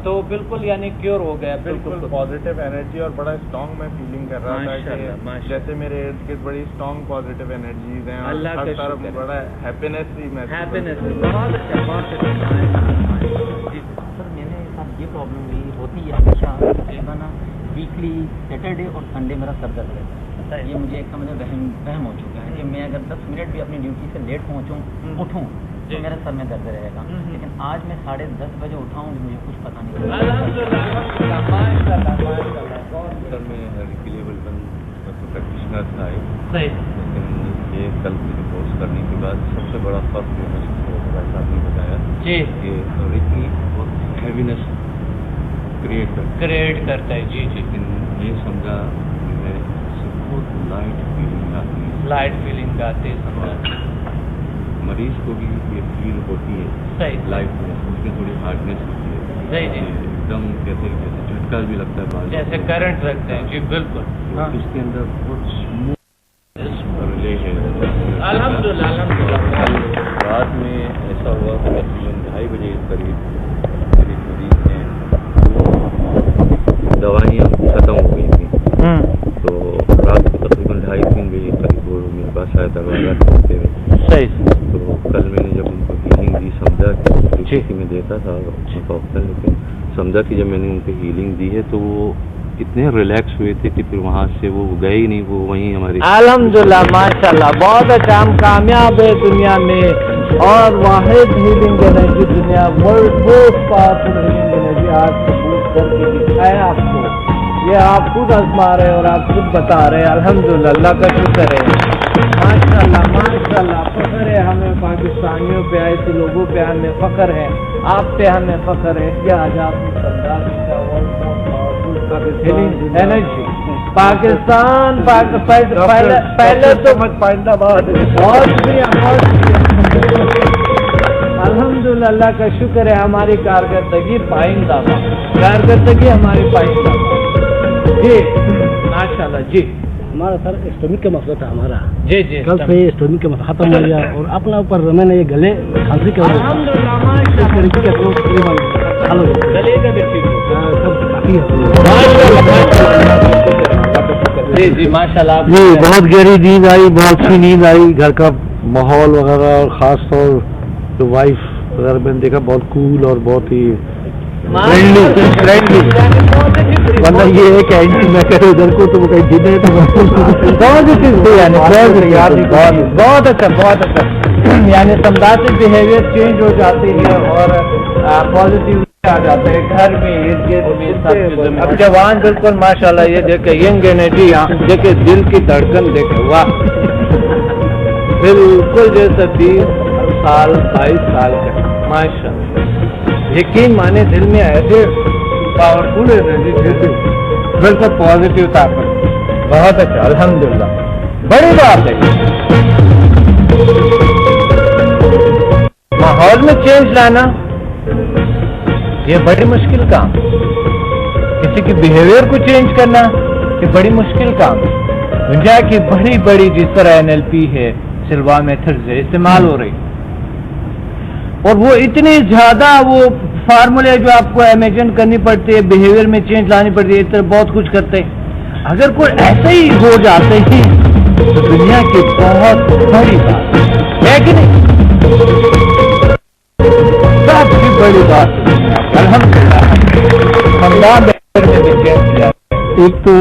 تو بالکل یعنی کیور ہو گیا. بالکل پازیٹیو انرجی اور بڑا اسٹرانگ میں فیلنگ کر رہا تھا کہ جیسے میرے ارد گرد بڑی اسٹرانگ پازیٹیو انرجیز ہیں اور ہر طرف بڑا ہیپینس ہی محسوس. بہت اچھا بہت اچھا. سر میرے ساتھ یہ پرابلم ہوتی ہے ہمیشہ تقریباً ویکلی سیٹرڈے اور سنڈے میرا سر درد رہتا ہے. یہ مجھے ایک سمجھے وہم ہو چکا ہے کہ میں اگر 10 منٹ بھی اپنی ڈیوٹی سے لیٹ اٹھوں تو میرا سر میں درد رہے گا. لیکن آج میں 10:30 بجے اٹھاؤں مجھے کچھ پتا نہیں سر میں ریلیبل پریکٹیشنر تھا لیکن یہ کل کی کورس کرنے کے بعد سب سے بڑا فرق جو ہے صاحب نے بتایا کہ ریکی بہت ہیوینس کریٹ کرتا ہے. جی لیکن یہ سمجھا میں بہت لائٹ فیلنگ آتی ہے. سمجھا مریض کو بھی یہ فیل ہوتی ہے لائف میں اس میں تھوڑی ہارڈنیس ہوتی ہے ایک دم کہتے ہیں جیسے جھٹکا بھی لگتا ہے جیسے کرنٹ لگتا ہے. جی بالکل اس کے اندر بہت اسموتھ ریلے ہے. الحمدللہ رات میں ایسا ہوا کہ تقریباً 2:30 بجے قریب میرے مریض ہیں دوائیاں ختم ہو گئی تھیں تو رات کو تقریباً 2:30-3 بجے قریب وہ میرے پاس آیا دروازہ کھولتے ہوئے. تو کل میں نے جب ان کو ہیلنگ دی سمجھا کہ میں دیتا تھا لیکن سمجھا کہ جب میں نے ان کو ہیلنگ دی ہے تو وہ اتنے ریلیکس ہوئے تھے کہ پھر وہاں سے وہ گئے ہی نہیں. وہ وہیں ہماری الحمدللہ ماشاءاللہ بہت اچھا. ہم کامیاب ہے دنیا میں اور واحد ہیلنگ انرجی دنیا world most powerful healing energy آج ثبوت کر کے دکھایا آپ کو. یہ آپ خود آزما رہے اور آپ خود بتا رہے. الحمدللہ اللہ کا شکر ہے. ماشاءاللہ ماشاءاللہ فخر ہے ہمیں پاکستانیوں پہ ایسے لوگوں پہ ہمیں فخر ہے. آپ پہ ہمیں فخر ہے. کیا آج آپ نے انرجی پاکستان پہلے تو بہت شکریہ الحمدللہ اللہ کا شکر ہے. ہماری کارکردگی پائندہ ہماری پائندہ. جی ماشاءاللہ. جی ہمارا سر اسٹومک کا مسئلہ تھا ہمارا. جی جی کل سے اسٹومک کا مسئلہ ختم ہو گیا اور اپنا اوپر میں نے یہ گلے کھانسی کا جی جی ماشاء اللہ. جی بہت گہری نیند آئی, بہت اچھی نیند آئی. گھر کا ماحول وغیرہ اور خاص طور جو وائف وغیرہ میں نے دیکھا بہت کول اور بہت ہی فرینڈلی. ورنہ یہ ہے کہ اینٹی میں کرے ادھر کو تو وہ کہیں جیتے تو بہت اچھا بہت اچھا. یعنی سمداد سے بہیویئر چینج ہو جاتی ہے اور پازیٹیو آ جاتے ہیں گھر میں ارد گرد میں سب. اب جوان بالکل ماشاءاللہ. یہ دیکھے ینگ انرجی دیکھے دل کی دھڑکن دیکھے واہ بالکل جیسے 20 سال 22 سال کا ماشاءاللہ. یقین مانے دل میں ایسے پاورفل انرجی بالکل پازیٹیو طاقت. بہت اچھا الحمدللہ. بڑی بات ہے ماحول میں چینج لانا. یہ بڑی مشکل کام. کسی کی بیہیویئر کو چینج کرنا یہ بڑی مشکل کام. دنیا کی بڑی بڑی جس طرح NLP ہے سلوا میتھڈز ہے استعمال ہو رہی اور وہ اتنی زیادہ وہ فارمولے جو آپ کو امیجن کرنی پڑتی ہے بیہیویئر میں چینج لانی پڑتی ہے. اس طرح بہت کچھ کرتے ہیں. اگر کوئی ایسے ہی ہو جاتے ہیں تو دنیا کی بہت بڑی بات ہے کہ نہیں. سب سے بڑی بات الحمدللہ. ایک تو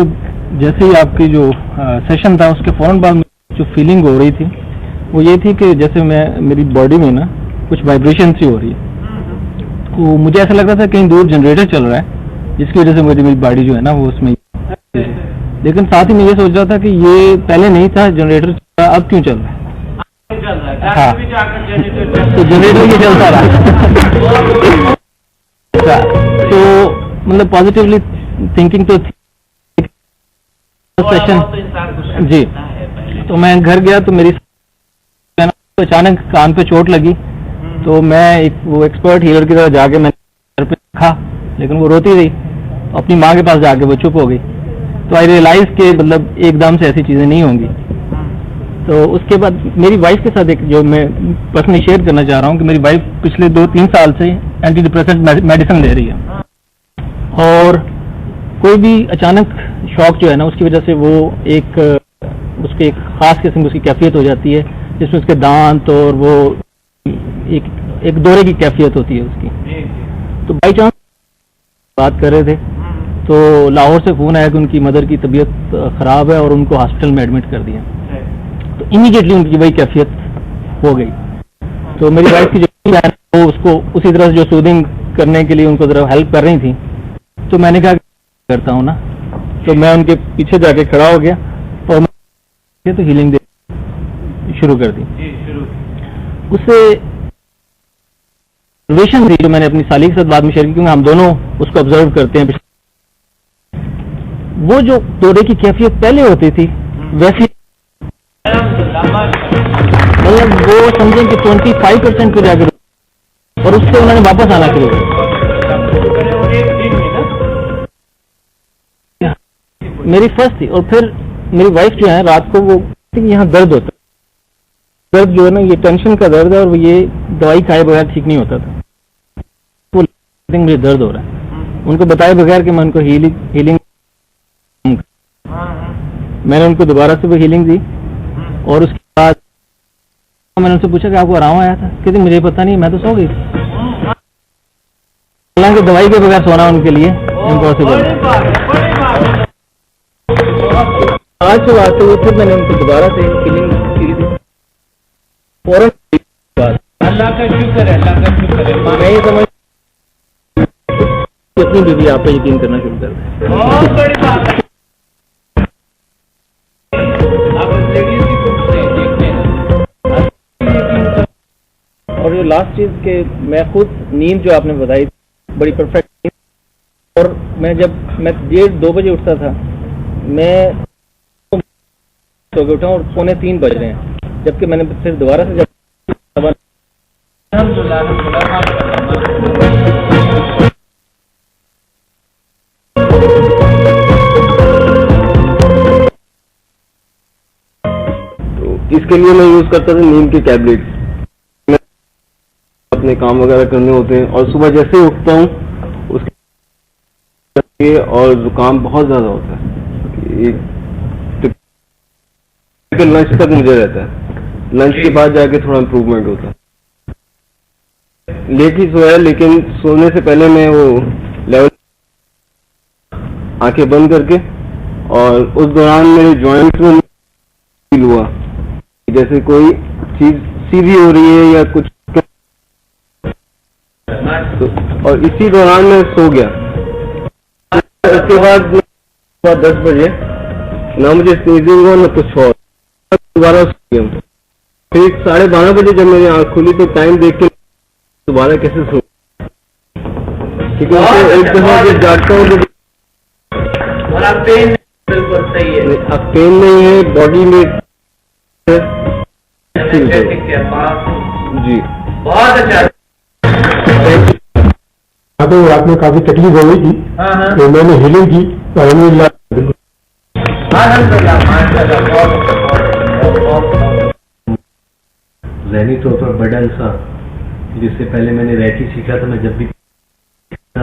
جیسے ہی آپ کی جو سیشن تھا اس کے فوراً بعد جو فیلنگ ہو رہی تھی وہ یہ تھی کہ جیسے میری باڈی میں نا کچھ وائبریشن سی ہو رہی ہے. تو مجھے ایسا لگ رہا تھا کہیں دور جنریٹر چل رہا ہے جس کی وجہ سے میری باڈی جو ہے نا وہ اس میں. لیکن ساتھ ہی میں یہ سوچ رہا تھا کہ یہ پہلے نہیں تھا جنریٹر اب کیوں چل رہا ہے. ہاں تو جنریٹر یہ چلتا رہا. تو مطلب پازیٹیولی تھنکنگ تو سیشن. جی تو میں گھر گیا تو میری اچانک کان پہ چوٹ لگی تو میں وہ ایکسپرٹ ہیلر کی طرح جا کے میں گھر پہ رکھا لیکن وہ روتی رہی. اپنی ماں کے پاس جا کے وہ چپ ہو گئی. تو آئی ریئلائز کہ مطلب ایک دم سے ایسی چیزیں نہیں ہوں گی. تو اس کے بعد میری وائف کے ساتھ ایک جو میں پرسنلی شیئر کرنا چاہ رہا ہوں کہ میری وائف پچھلے 2-3 سال سے اینٹی ڈپریسنٹ میڈیسن لے رہی ہے اور کوئی بھی اچانک شوق جو ہے نا اس کی وجہ سے وہ ایک اس کے ایک خاص قسم کی اس کی کیفیت ہو جاتی ہے جس میں اس کے دانت اور وہ ایک دورے کی کیفیت ہوتی ہے اس کی. تو بائی چانس بات کر رہے تھے تو لاہور سے فون آیا کہ ان کی مدر کی طبیعت خراب ہے اور ان کو ہاسپٹل میں ایڈمٹ کر دیا. تو امیڈیٹلی ان کی وہی کیفیت ہو گئی. تو میری وائف کی جو وہ اس کو اسی طرح جو سودنگ کرنے کے لیے ان کو ذرا ہیلپ کر رہی تھی. تو میں نے کہا کرتا ہوں نا, تو میں ان کے پیچھے جا کے کھڑا ہو گیا اور میں تو ہیلنگ شروع کر دی. اس سے ریلیشن تھی جو میں نے اپنی سالی کے ساتھ بعد میں شیئر کی, کیونکہ ہم دونوں اس کو آبزرو کرتے ہیں. وہ جو دورے کی کیفیت پہلے ہوتی تھی ویسی مطلب وہ سمجھیں کہ 25% پہ جا کے اور اس سے انہوں نے واپس آنا شروع کیا. میری فرسٹ تھی. اور پھر میری وائف جو ہے رات کو وہ یہاں درد ہوتا ہے, درد جو ہے نا یہ ٹینشن کا درد ہے اور یہ دوائی کھائے بغیر ٹھیک نہیں ہوتا تھا. وہ مجھے درد ہو رہا ہے, ان کو بتائے بغیر کہ میں ان کو ہیلنگ میں نے ان کو دوبارہ سے وہ ہیلنگ دی. اور اس کے بعد میں نے ان سے پوچھا کہ آپ کو آرام آیا تھا, کہتے مجھے پتا نہیں, میں تو سو گئی. حالانکہ دوائی کے بغیر سونا ان کے لیے امپاسبل ہے. آج سے بات ہوئی پھر میں نے ان کو دوبارہ سے ہیلنگ کی تھی. فوراً اللہ کا شکر ہے, اللہ کا شکر ہے. میں یہ سمجھ اپنی بیوی آپ پہ یقین کرنا شروع کر دیں. بہت بڑی بات ہے. اور جو لاسٹ چیز کہ میں خود نیند جو آپ نے بتائی بڑی پرفیکٹ نیند, اور میں جب میں 1:30-2 بجے اٹھتا تھا میں سو کے اٹھا اور 2:45 بج رہے ہیں, جبکہ میں نے پھر دوبارہ سے جب تو اس کے لیے میں یوز کرتا تھا نیم کی ٹیبلٹ. اپنے کام وغیرہ کرنے ہوتے ہیں اور صبح جیسے ہی اٹھتا ہوں اس کے اور زکام بہت زیادہ ہوتا ہے. لنچ تک مجھے رہتا ہے, لنچ کے بعد جا کے تھوڑا امپروومنٹ ہوتا ہے. لیٹ ہی سویا لیکن سونے سے پہلے میں وہ لیول آنکھیں بند کر کے, اور اس دوران میرے جوائنٹس میں فیل ہوا جیسے کوئی چیز سیدھی ہو رہی ہے یا کچھ, اور اسی دوران میں سو گیا. اس کے بعد 10 بجے نہ مجھے سنیزنگ ہوا نہ کچھ اور, دوبارہ سو گیا. پھر 12:30 بجے جب میری آنکھ کھلی تو ٹائم دیکھ کے دوبارہ کیسے سو, کیونکہ ایک دفعہ جب جاگتا ہوں اب پین نہیں ہے باڈی میں. جی بہت اچھا. تو آپ میں کافی تکلیف ہو گئی تھی تو میں نے ہیلنگ کی تو الحمد للہ ذہنی طور پر برڈن سا, جس سے پہلے میں نے ریکی سیکھا تھا, میں جب بھی تھا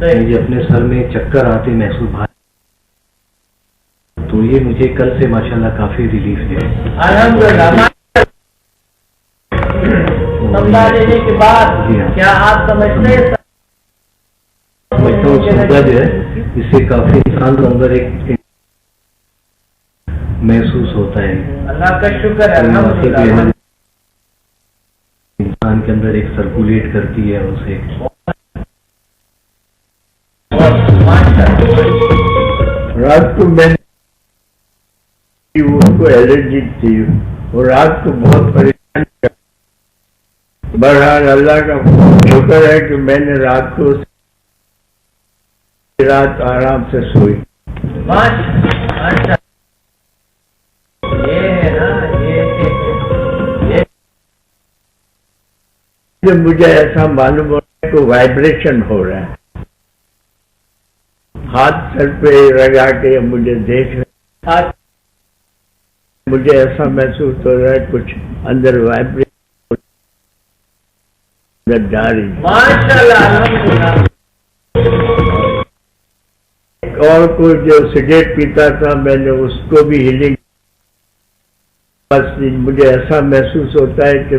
مجھے اپنے سر میں چکر آتے محسوس بھائی, تو یہ مجھے کل سے ماشاءاللہ کافی ریلیف ہے. سمجھا دینے کے بعد کیا آپ سمجھتے ہیں سمجھا جو ہے اس سے کافی انسان کے اندر ایک محسوس ہوتا ہے. اللہ کا شکر ہے. انسان کے اندر ایک سرکولیٹ کرتی ہے اسے. رات کو میں اس کو الرجی تھی اور رات کو بہت پریشان کیا. بہرحال اللہ کا شکر ہے کہ میں نے رات کو رات آرام سے سوئی. جب مجھے ایسا معلوم ہو رہا ہے کہ وائبریشن ہو رہا ہے, ہاتھ سر پہ لگا کے مجھے دیکھ رہے, مجھے ایسا محسوس ہو رہا ہے کچھ اندر وائبریشن جا رہی. اور کوئی جو سگریٹ پیتا تھا میں نے اس کو بھی ہیلنگ. بس مجھے ایسا محسوس ہوتا ہے کہ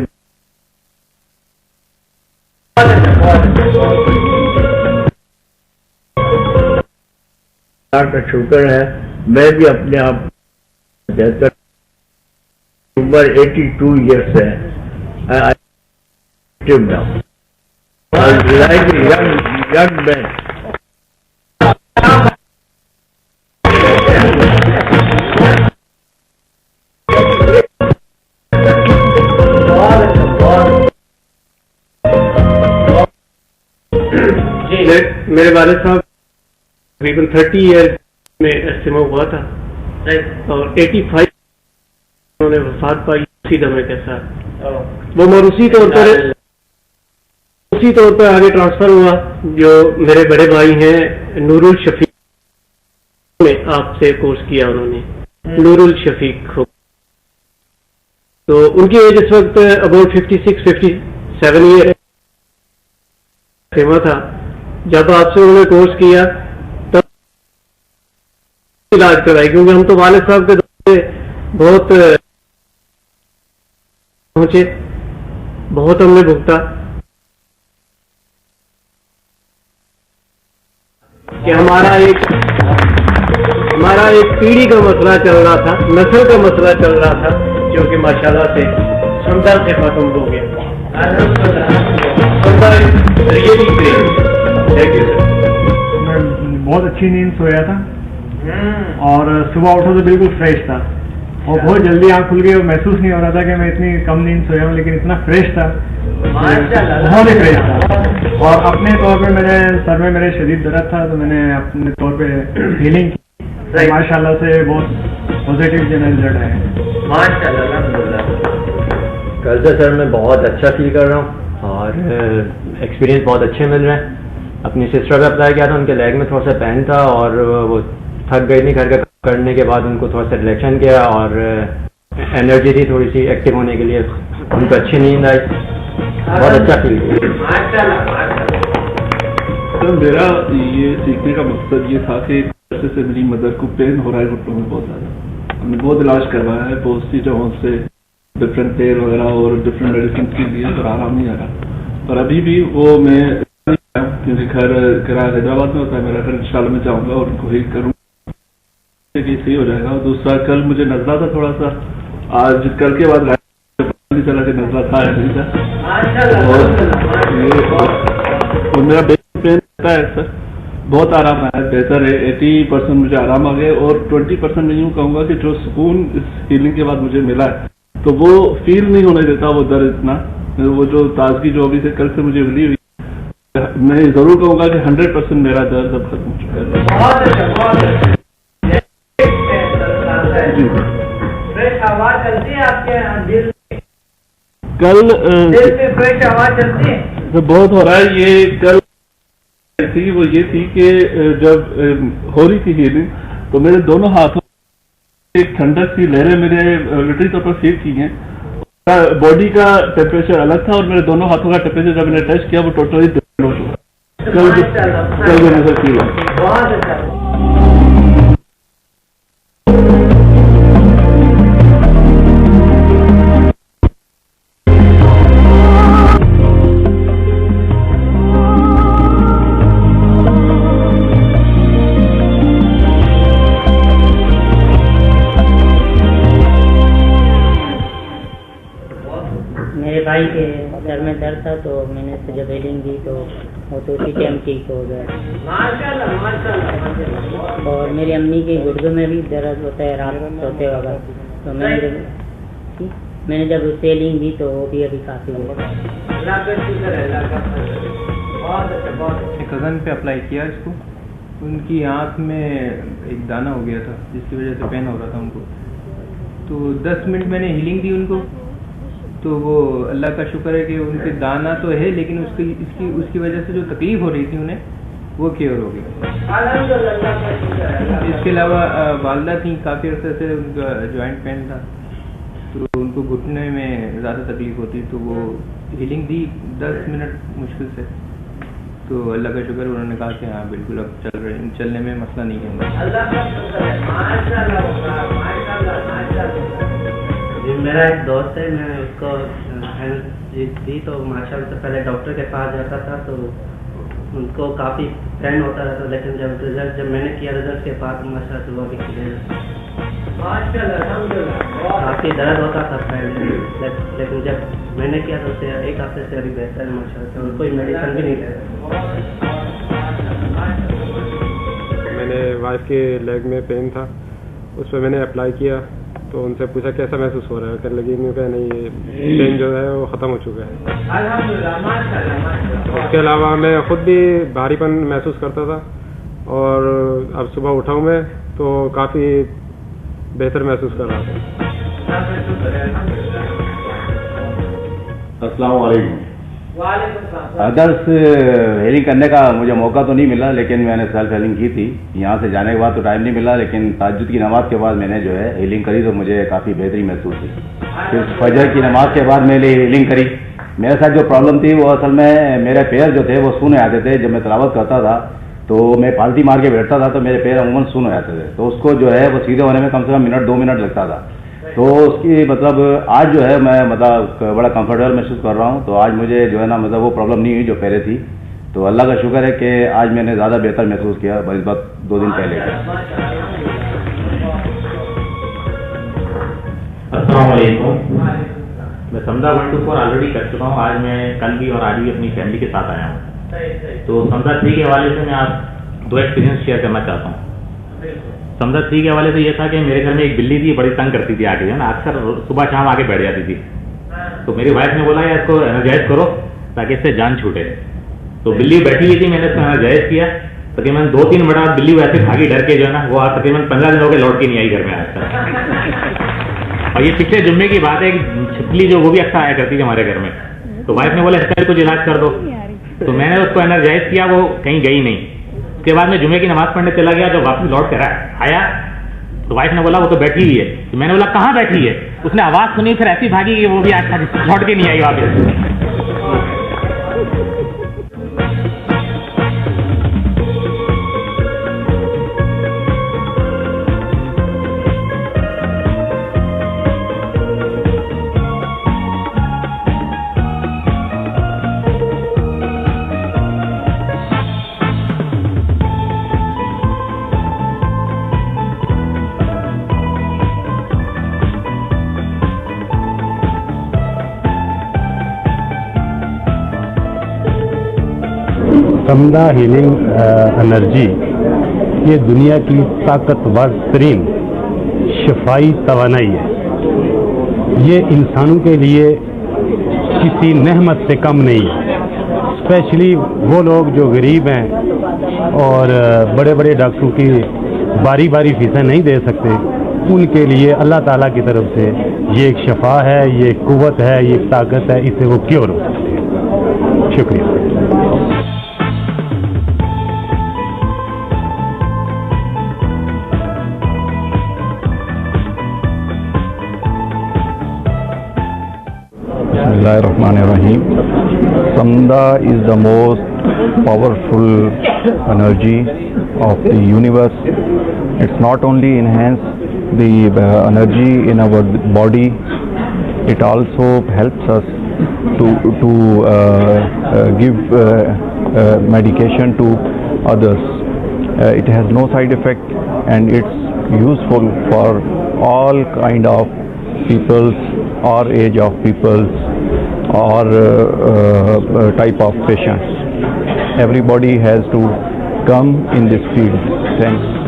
اللہ کا شکر ہے میں بھی اپنے آپ بہتر. عمر 82 ایئرس ہے. like a young man. میرے والد صاحب تقریباً 30 ایئر میں استعما ہوا تھا اور 85 انہوں نے وفات پائی اسی دمے کے ساتھ. وہ موروثی طور پر آگے ٹرانسفر ہوا. جو میرے بڑے بھائی ہیں نور الشفیق نے آپ سے کورس کیا, انہوں نے نور الشفیق ہو, تو ان کی ایج اس وقت اباؤٹ 56-57 ایئر تھا. جب آپ سے انہوں نے کورس کیا تب علاج کرائی, کیونکہ ہم تو والد صاحب کے دور سے بہت پہنچے, بہت ہم نے بھگتا کہ ہمارا ایک پیڑھی کا مسئلہ چل رہا تھا, نسل کا مسئلہ چل رہا تھا, جو کہ ماشاءاللہ سے سندر سے ختم ہو گیا. بہت اچھی نیند سویا تھا اور صبح اٹھا تو بالکل فریش تھا اور بہت جلدی آنکھ کھل گئی اور محسوس نہیں ہو رہا تھا کہ میں اتنی کم نیند سویا ہوں, لیکن اتنا فریش تھا, بہت ہی فریش تھا. اور اپنے طور پہ میرے سر میں میرے شدید درد تھا تو میں نے اپنے طور پہ ہیلنگ کی, ماشاء اللہ سے بہت پازیٹیو جو رزلٹ ہے. کل سے سر میں بہت اچھا فیل کر رہا ہوں اور ایکسپیرینس بہت اچھے مل رہے ہیں. اپنی سسٹر پہ اپلائی کیا تھا, ان کے لیگ میں تھوڑا سا پین تھا اور وہ تھک گئی تھی گھر کا کرنے کے بعد, ان کو تھوڑا سا ریلیکشن کیا اور انرجی تھی تھوڑی سی ایکٹیو ہونے کے لیے, ان کو اچھی نیند آئی, بہت اچھا فیل کیا. سر میرا یہ سیکھنے کا مقصد یہ تھا کہ عرصے سے میری مدر کو پین ہو رہا ہے گھٹنوں میں بہت زیادہ. ہم نے بہت علاج کروایا ہے بہت سی جگہوں سے, ڈفرینٹ تیل وغیرہ اور ڈفرینٹ میڈیسن کے لیے, پر آرام نہیں آ رہا. اور ابھی بھی وہ میں کیونکہ گھر کرایہ حیدرآباد میں ہوتا ہے میرا گھر, انشاءاللہ میں جاؤں گا اور ان کو ہیل کروں گا کہ صحیح ہو جائے گا. اور دوسرا کل مجھے نزلہ تھا تھوڑا سا, آج کل کے بعد نہیں چلا کہ نزلہ تھا یا نہیں تھا. اور میرا بیک پین رہتا ہے سر, بہت آرام آیا, بہتر ہے. 80% مجھے آرام آ گئے اور 20% میں یوں کہوں گا کہ جو سکون اس ہیلنگ کے بعد مجھے ملا ہے تو وہ فیل نہیں ہونے دیتا وہ درد اتنا, وہ جو تازگی جو ابھی سے کل سے مجھے ملی ہوئی, میں ضرور کہوں گا کہ 100% میرا درد اب ختم ہو چکا ہے. کل بہت ہو رہا ہے. یہ کل تھی وہ یہ تھی کہ جب ہو رہی تھی ہیلنگ تو میرے دونوں ہاتھوں ایک ٹھنڈک سی لہریں میرے لٹری طور پر فیل کی ہیں. باڈی کا ٹیمپریچر الگ تھا اور میرے دونوں ہاتھوں کا ٹیمپریچر جب میں نے ٹیسٹ کیا وہ ٹوٹلی ڈفرنٹ ہو چکا. کل نظر کی بھائی کے سر میں درد تھا تو میں نے جب ہیلنگ دی تو وہ تو اسی ٹائم ٹھیک ہو گیا. اور میری امی کے گردوں میں بھی درد ہوتا ہے رات سوتے وقت, تو میں نے جب اسے ہیلنگ دی تو وہ بھی ابھی کافی ہو گیا. کزن پہ اپلائی کیا اس کو, ان کی آنکھ میں ایک دانہ ہو گیا تھا جس کی وجہ سے پین ہو رہا تھا ان کو, تو 10 منٹ میں نے ہیلنگ دی ان کو, تو وہ اللہ کا شکر ہے کہ ان کے دانہ تو ہے لیکن اس کی وجہ سے جو تکلیف ہو رہی تھی انہیں وہ کیئر ہو گئی. اس کے علاوہ والدہ تھیں, کافی عرصے سے ان کا جوائنٹ پین تھا تو ان کو گھٹنے میں زیادہ تکلیف ہوتی, تو وہ ہیلنگ دی 10 منٹ مشکل سے تو اللہ کا شکر انہوں نے کہا کہ ہاں بالکل اب چلنے میں مسئلہ نہیں ہے. جی میرا ایک دوست ہے, میں اس کو ہیلتھ دی تو ماشاء اللہ سے پہلے ڈاکٹر کے پاس جاتا تھا تو ان کو کافی پین ہوتا رہتا, لیکن جب میں نے کیا رزلٹ کے بعد ماشاء اللہ سے وہ بھی کلیئر, کافی درد ہوتا تھا پہلے, لیکن جب میں نے کیا تو اسے ایک ہفتے سے ابھی بہتر ہے ماشاء اللہ سے, اور کوئی میڈیسن بھی نہیں لے رہا. میں نے وائف کے لیگ میں پین تھا, اس پہ میں نے اپلائی کیا تو ان سے پوچھا کیسا محسوس ہو رہا ہے, کہنے لگی کہ نہیں یہ پین جو ہے وہ ختم ہو چکا ہے. اس کے علاوہ میں خود بھی بھاری پن محسوس کرتا تھا, اور اب صبح اٹھا ہوں میں تو کافی بہتر محسوس کر رہا تھا. السلام علیکم. ادرس ہیلنگ کرنے کا مجھے موقع تو نہیں ملا, لیکن میں نے سیلف ہیلنگ کی تھی. یہاں سے جانے کے بعد تو ٹائم نہیں ملا, لیکن تہجد کی نماز کے بعد میں نے جو ہے ہیلنگ کری تو مجھے کافی بہتری محسوس ہوئی. پھر فجر کی نماز کے بعد میں نے ہیلنگ کری. میرے ساتھ جو پرابلم تھی وہ اصل میں میرے پیر جو تھے وہ سونے آتے تھے. جب میں تلاوت کرتا تھا تو میں پالتی مار کے بیٹھتا تھا تو میرے پیر عموماً سن ہو جاتے تھے, تو اس کو جو ہے وہ سیدھے ہونے میں کم سے کم منٹ 2 منٹ لگتا تھا. تو اس کی مطلب آج جو ہے میں مطلب بڑا کمفرٹیبل محسوس کر رہا ہوں. تو آج مجھے جو ہے نا مطلب وہ پرابلم نہیں ہوئی جو پہلے تھی. تو اللہ کا شکر ہے کہ آج میں نے زیادہ بہتر محسوس کیا بنسبت 2 دن پہلے. السلام علیکم. میں سمدہ 124 آلریڈی کر چکا ہوں. آج میں کل بھی اور آج بھی اپنی فیملی کے ساتھ آیا ہوں. تو سمدہ 3 کے حوالے سے میں آپ 2 ایکسپیرینس شیئر کرنا چاہتا ہوں. سمدہ 3 کے حوالے سے یہ تھا کہ میرے گھر میں ایک بلی تھی, بڑی تنگ کرتی تھی, آ کے جو ہے نا اکثر صبح شام آ کے بیٹھ جاتی تھی. تو میری وائف نے بولا یا اس کو انرجائز کرو تاکہ اس سے جان چھوٹے. تو بلی بیٹھی ہوئی تھی, میں نے اس کو انرجائز کیا. تقریباً 2-3 بڑا بلی ویسے بھاگی ڈر کے جو ہے نا وہ تقریباً 15 دن ہو کے لوٹ کے نہیں آئی گھر میں آج تک. اور یہ پچھلے جمعے کی بات ہے, چھپلی جو وہ بھی اکثر آیا کرتی تھی ہمارے گھر میں. تو وائف نے بولا اس کا کچھ علاج کر دو. تو میں نے اس کو انرجائز کیا, وہ کہیں گئی نہیں. اس کے بعد میں جمعے کی نماز پڑھنے چلا گیا. جب واپس لوٹ کر آیا تو وائف نے بولا وہ تو بیٹھی ہوئی ہے. تو میں نے بولا کہاں بیٹھی ہے؟ اس نے آواز سنی, پھر ایسی بھاگی کہ وہ بھی آج لوٹ کے نہیں آئی واپس. سمدہ ہیلنگ انرجی یہ دنیا کی طاقتور ترین شفائی توانائی ہے. یہ انسانوں کے لیے کسی نعمت سے کم نہیں ہے. اسپیشلی وہ لوگ جو غریب ہیں اور بڑے بڑے ڈاکٹروں کی باری باری فیسیں نہیں دے سکتے, ان کے لیے اللہ تعالیٰ کی طرف سے یہ ایک شفا ہے, یہ ایک قوت ہے, یہ ایک طاقت ہے, اس سے وہ کیور ہو سکتے ہیں. شکریہ. Bismillahirrahmanirrahim. Samda is the most powerful energy of the universe. It's not only enhance the energy in our body, it also helps us to give medication to others. It has no side effect and it's useful for all kind of peoples or age of peoples or type of patients. Everybody has to come in this field. Thanks.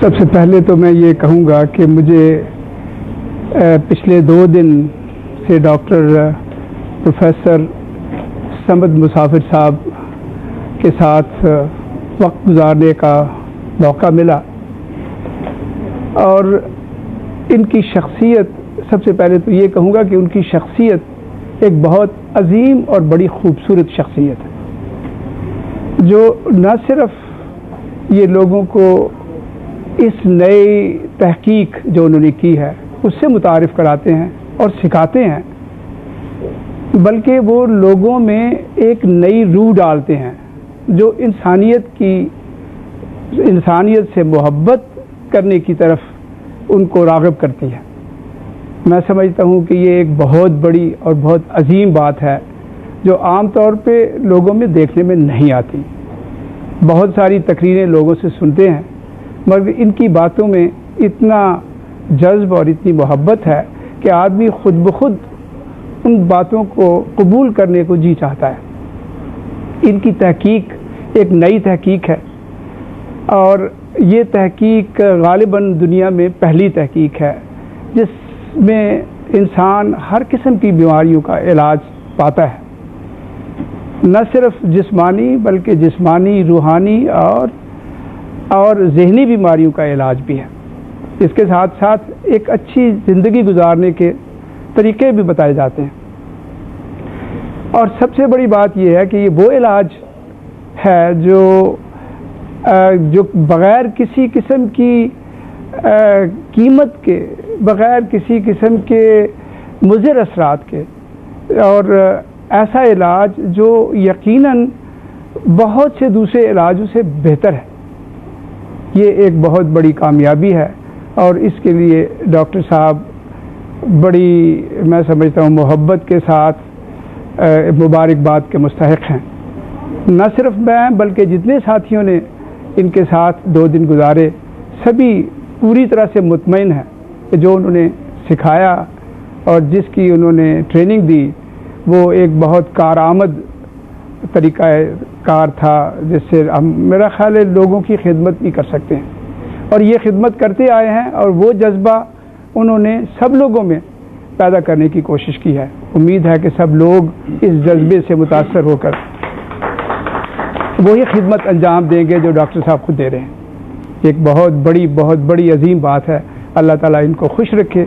سب سے پہلے تو میں یہ کہوں گا کہ مجھے پچھلے 2 دن سے ڈاکٹر پروفیسر سمد مسافر صاحب کے ساتھ وقت گزارنے کا موقع ملا. اور ان کی شخصیت، سب سے پہلے تو یہ کہوں گا کہ ان کی شخصیت ایک بہت عظیم اور بڑی خوبصورت شخصیت ہے، جو نہ صرف یہ لوگوں کو اس نئی تحقیق جو انہوں نے کی ہے اس سے متعارف کراتے ہیں اور سکھاتے ہیں، بلکہ وہ لوگوں میں ایک نئی روح ڈالتے ہیں جو انسانیت سے محبت کرنے کی طرف ان کو راغب کرتی ہے۔ میں سمجھتا ہوں کہ یہ ایک بہت بڑی اور بہت عظیم بات ہے جو عام طور پہ لوگوں میں دیکھنے میں نہیں آتی۔ بہت ساری تقریریں لوگوں سے سنتے ہیں، مگر ان کی باتوں میں اتنا جذب اور اتنی محبت ہے کہ آدمی خود بخود ان باتوں کو قبول کرنے کو جی چاہتا ہے۔ ان کی تحقیق ایک نئی تحقیق ہے، اور یہ تحقیق غالباً دنیا میں پہلی تحقیق ہے جس میں انسان ہر قسم کی بیماریوں کا علاج پاتا ہے، نہ صرف جسمانی بلکہ جسمانی، روحانی اور ذہنی بیماریوں کا علاج بھی ہے۔ اس کے ساتھ ساتھ ایک اچھی زندگی گزارنے کے طریقے بھی بتائے جاتے ہیں، اور سب سے بڑی بات یہ ہے کہ یہ وہ علاج ہے جو بغیر کسی قسم کی قیمت کے، بغیر کسی قسم کے مضر اثرات کے، اور ایسا علاج جو یقیناً بہت سے دوسرے علاجوں سے بہتر ہے۔ یہ ایک بہت بڑی کامیابی ہے، اور اس کے لیے ڈاکٹر صاحب بڑی، میں سمجھتا ہوں، محبت کے ساتھ مبارکباد کے مستحق ہیں۔ نہ صرف میں بلکہ جتنے ساتھیوں نے ان کے ساتھ 2 دن گزارے، سبھی پوری طرح سے مطمئن ہیں کہ جو انہوں نے سکھایا اور جس کی انہوں نے ٹریننگ دی وہ ایک بہت کارآمد طریقہ کار تھا، جس سے ہم، میرا خیال ہے، لوگوں کی خدمت بھی کر سکتے ہیں، اور یہ خدمت کرتے آئے ہیں، اور وہ جذبہ انہوں نے سب لوگوں میں پیدا کرنے کی کوشش کی ہے۔ امید ہے کہ سب لوگ اس جذبے سے متاثر ہو کر وہی خدمت انجام دیں گے جو ڈاکٹر صاحب خود دے رہے ہیں۔ ایک بہت بڑی عظیم بات ہے۔ اللہ تعالیٰ ان کو خوش رکھے،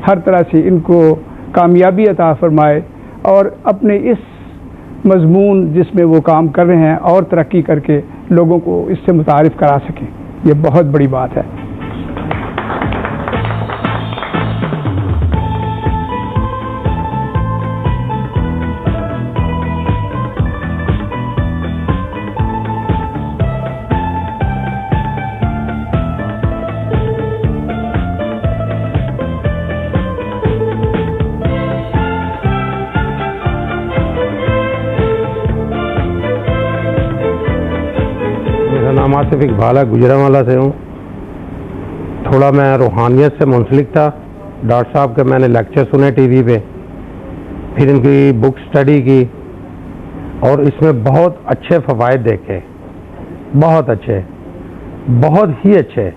ہر طرح سے ان کو کامیابی عطا فرمائے، اور اپنے اس مضمون جس میں وہ کام کر رہے ہیں اور ترقی کر کے لوگوں کو اس سے متعارف کرا سکیں۔ یہ بہت بڑی بات ہے۔ آصف اقبال ہے، گجرانوالہ سے ہوں۔ تھوڑا میں روحانیت سے منسلک تھا۔ ڈاکٹر صاحب کے میں نے لیکچر سنے ٹی وی پہ، پھر ان کی بک اسٹڈی کی، اور اس میں بہت اچھے فوائد دیکھے، بہت اچھے، بہت ہی اچھے۔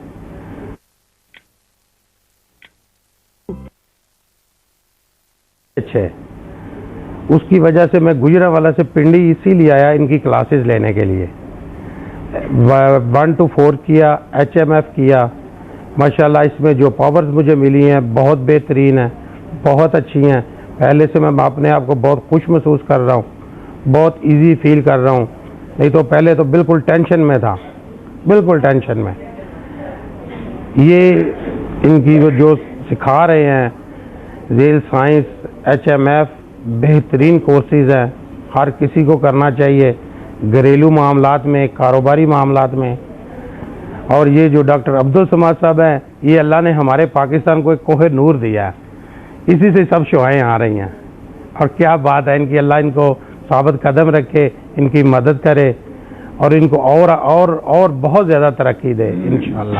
اس کی وجہ سے میں گجرانوالہ سے پنڈی اسی لیے آیا ان کی کلاسز لینے کے لیے۔ 1 to 4 کیا، HMF کیا، ماشاءاللہ اس میں جو پاورز مجھے ملی ہیں بہت بہترین ہیں، بہت اچھی ہیں۔ پہلے سے میں اپنے آپ کو بہت خوش محسوس کر رہا ہوں، بہت ایزی فیل کر رہا ہوں، نہیں تو پہلے تو بالکل ٹینشن میں تھا، بالکل ٹینشن میں۔ یہ ان کی جو سکھا رہے ہیں ذیل سائنس، HMF، بہترین کورسز ہیں، ہر کسی کو کرنا چاہیے، گھریلو معاملات میں، کاروباری معاملات میں۔ اور یہ جو ڈاکٹر عبدالصمد صاحب ہیں، یہ اللہ نے ہمارے پاکستان کو ایک کوہ نور دیا ہے، اسی سے سب شعائیں آ رہی ہیں، اور کیا بات ہے ان کی۔ اللہ ان کو ثابت قدم رکھے، ان کی مدد کرے، اور ان کو اور بہت زیادہ ترقی دے انشاءاللہ۔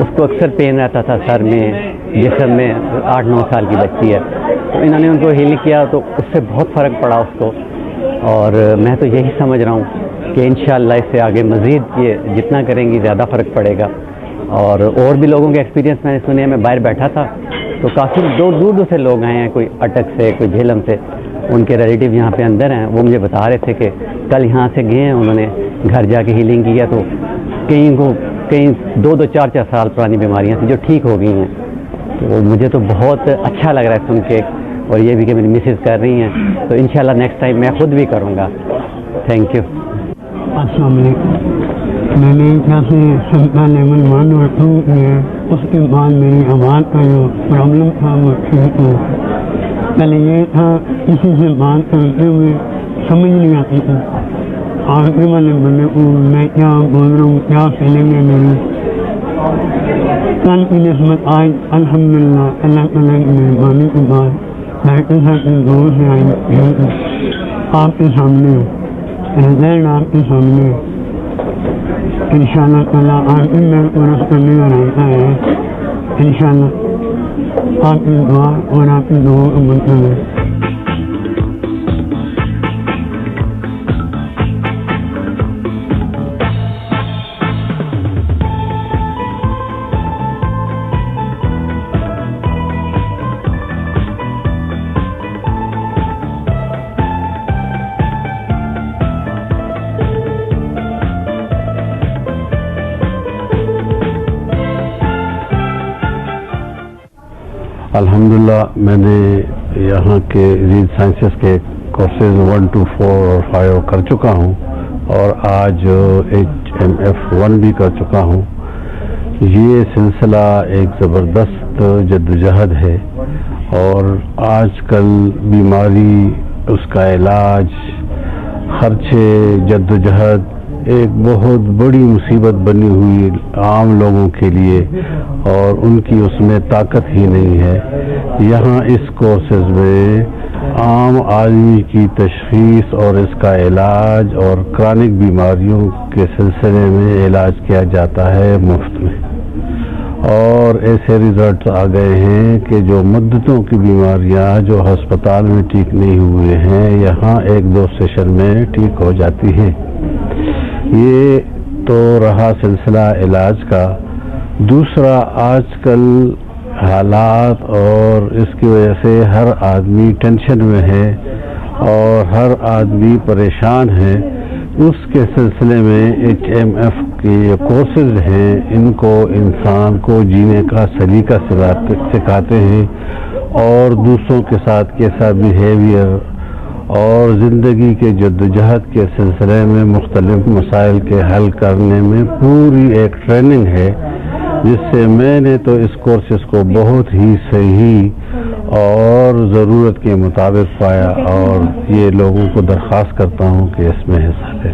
اس کو اکثر پین رہتا تھا سر میں، جسم میں، 8-9 سال کی بچی ہے، تو انہوں نے ان کو ہیلنگ کیا تو اس سے بہت فرق پڑا اس کو، اور میں تو یہی سمجھ رہا ہوں کہ انشاءاللہ اس سے آگے مزید یہ جتنا کریں گی زیادہ فرق پڑے گا. اور بھی لوگوں کے ایکسپیرینس میں نے سنے. میں باہر بیٹھا تھا تو کافی دور سے لوگ آئے ہیں، کوئی اٹک سے، کوئی جھیلم سے، ان کے ریلیٹیو یہاں پہ اندر ہیں. وہ مجھے بتا رہے تھے کہ کل یہاں سے گئے ہیں، انہوں نے گھر جا کے ہیلنگ کیا تو کئی 2-2 4-4 سال پرانی بیماریاں تھیں جو ٹھیک ہو گئی ہیں. تو مجھے تو بہت اچھا لگ رہا ہے سن کے، اور یہ بھی کہ میری مسز کر رہی ہیں، تو انشاءاللہ نیکسٹ ٹائم میں خود بھی کروں گا. Thank you. السلام علیکم. میں نے جیسے سمتا لیول 1 اور 2 کیا، اس کے بعد میری آواز کا جو پرابلم تھا وہ ٹھیک ہو. پہلے یہ تھا کسی سے بات کرتے ہوئے سمجھ نہیں آتی تھی، آگے والے بندے کو میں کیا بول رہا ہوں، کیا فیلنگ ہے میری. کل کی نسبت آج الحمدللہ اللہ تعالیٰ کی مہربانی کے بعد بیٹھے تھا کہ دور سے آئی آپ کے سامنے رزلٹ آپ کے سامنے انشاءاللہ تعالیٰ آپ کی میرے کو رس کرنے کا رہتا ہے. انشاءاللہ آپ کی دعا اور آپ کی دعا کا مطلب ہے. الحمدللہ میں نے یہاں کے ریڈ سائنسز کے کورسز 1 to 4 اور 5 کر چکا ہوں، اور آج HMF1 بھی کر چکا ہوں. یہ سلسلہ ایک زبردست جدوجہد ہے، اور آج کل بیماری، اس کا علاج، خرچے، جدوجہد ایک بہت بڑی مصیبت بنی ہوئی عام لوگوں کے لیے، اور ان کی اس میں طاقت ہی نہیں ہے. یہاں اس کورسز میں عام آدمی کی تشخیص اور اس کا علاج اور کرونک بیماریوں کے سلسلے میں علاج کیا جاتا ہے مفت میں، اور ایسے ریزلٹس آ گئے ہیں کہ جو مدتوں کی بیماریاں جو ہسپتال میں ٹھیک نہیں ہوئے ہیں، یہاں 1-2 سیشن میں ٹھیک ہو جاتی ہیں. یہ تو رہا سلسلہ علاج کا. دوسرا، آج کل حالات اور اس کی وجہ سے ہر آدمی ٹینشن میں ہے اور ہر آدمی پریشان ہے. اس کے سلسلے میں HMF کے کورسز ہیں، ان کو انسان کو جینے کا سلیقہ سکھاتے ہیں، اور دوسروں کے ساتھ کیسا بیہیویئر اور زندگی کے جدوجہد کے سلسلے میں مختلف مسائل کے حل کرنے میں پوری ایک ٹریننگ ہے، جس سے میں نے تو اس کورسز کو بہت ہی صحیح اور ضرورت کے مطابق پایا، اور یہ لوگوں کو درخواست کرتا ہوں کہ اس میں حصہ لیں.